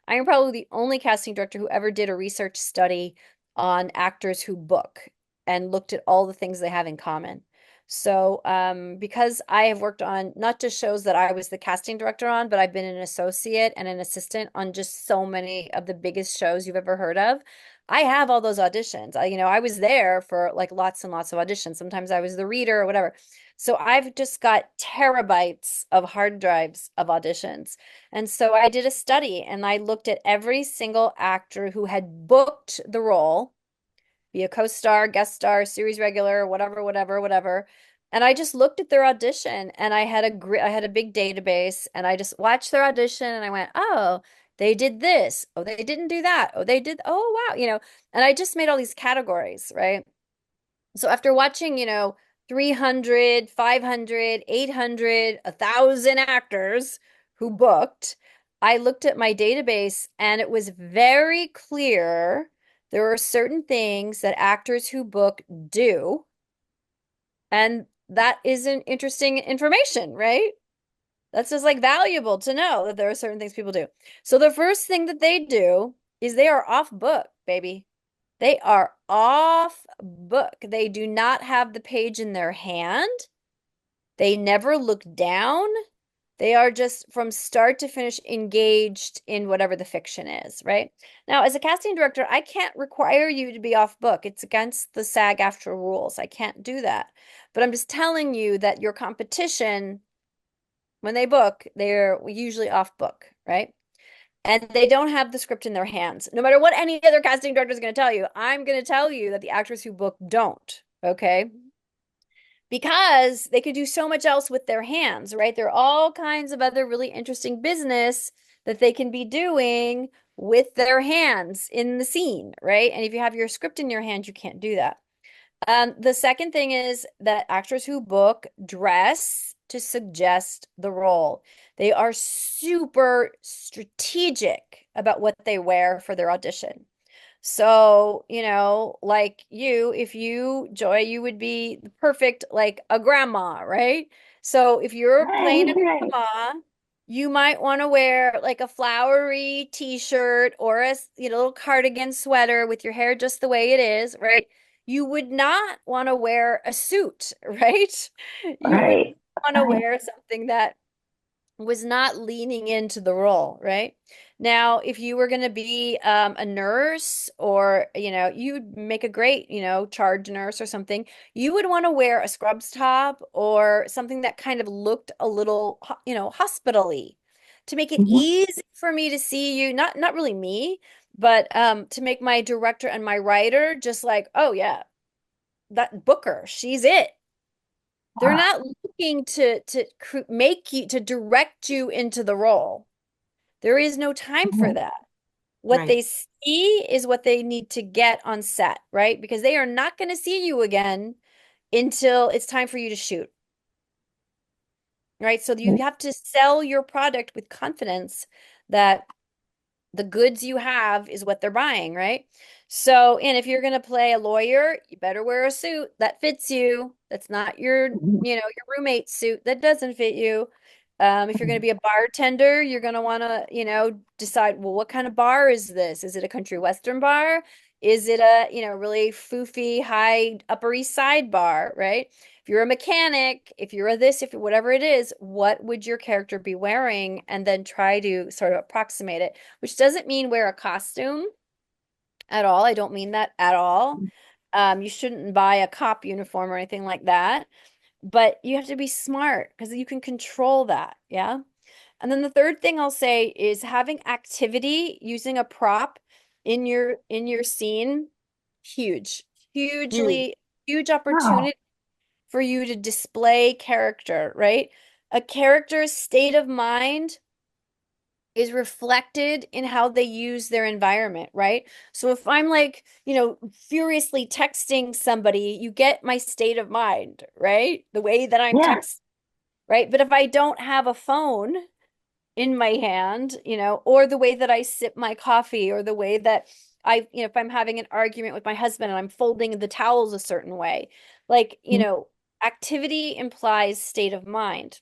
I am probably the only casting director who ever did a research study on actors who book and looked at all the things they have in common. So, because I have worked on not just shows that I was the casting director on, but I've been an associate and an assistant on just so many of the biggest shows you've ever heard of. I have all those auditions. I was there for like lots and lots of auditions. Sometimes I was the reader or whatever. So I've just got terabytes of hard drives of auditions. And so I did a study and I looked at every single actor who had booked the role, be a co-star, guest star, series regular, whatever, whatever, whatever. And I just looked at their audition and I had a big database and I just watched their audition and I went, "Oh, they did this. Oh, they didn't do that. Oh, they did. Oh, wow." And I just made all these categories, right? So after watching, 300, 500, 800, 1,000 actors who booked, I looked at my database and it was very clear there are certain things that actors who book do, and that isn't interesting information, right? That's just like valuable to know that there are certain things people do. So the first thing that they do is they are off book, baby. They are off book. They do not have the page in their hand. They never look down. They are just from start to finish engaged in whatever the fiction is, right? Now, as a casting director, I can't require you to be off book. It's against the SAG-AFTRA rules. I can't do that. But I'm just telling you that your competition, when they book, they're usually off book, right? And they don't have the script in their hands. No matter what any other casting director is going to tell you, I'm going to tell you that the actors who book don't, okay? Because they could do so much else with their hands, right? There are all kinds of other really interesting business that they can be doing with their hands in the scene, right? And if you have your script in your hand, you can't do that. The second thing is that actors who book dress to suggest the role. They are super strategic about what they wear for their audition. So, like you, if you, Joy, you would be the perfect, like a grandma, right? So if you're playing a Right, right, grandma, you might want to wear like a flowery t-shirt or little cardigan sweater with your hair just the way it is, right? You would not want to wear a suit, right? You would right, want to right. wear something that was not leaning into the role, right? Now, if you were going to be a nurse or, you'd make a great, charge nurse or something, you would want to wear a scrubs top or something that kind of looked a little, hospital-y to make it Mhm. easy for me to see you, not really me, but to make my director and my writer just like, oh yeah, that Booker, she's it. They're Ah, not looking to make you to direct you into the role. There is no time for right, that. What right. they see is what they need to get on set, right? Because they are not going to see you again until it's time for you to shoot, right? So you Mm, have to sell your product with confidence that the goods you have is what they're buying, right? So, and if you're going to play a lawyer, you better wear a suit that fits you. That's not mhm, your roommate's suit that doesn't fit you. If you're going to mhm, be a bartender, you're going to want to, decide, well, what kind of bar is this? Is it a country western bar? Is it a, really foofy high Upper East Side bar, right? If you're a mechanic, if you're a this, if whatever it is, what would your character be wearing? And then try to sort of approximate it, which doesn't mean wear a costume at all. I don't mean that at all. You shouldn't buy a cop uniform or anything like that, but you have to be smart because you can control that. Yeah. And then the third thing I'll say is having activity using a prop in your scene, huge, mm. hugely, huge Oh, opportunity for you to display character, right? A character's state of mind is reflected in how they use their environment, right? So if I'm like, furiously texting somebody, you get my state of mind, right? The way that I'm yeah. texting, right? But if I don't have a phone in my hand, or the way that I sip my coffee, or the way that if I'm having an argument with my husband and I'm folding the towels a certain way, like, Mm, activity implies state of mind.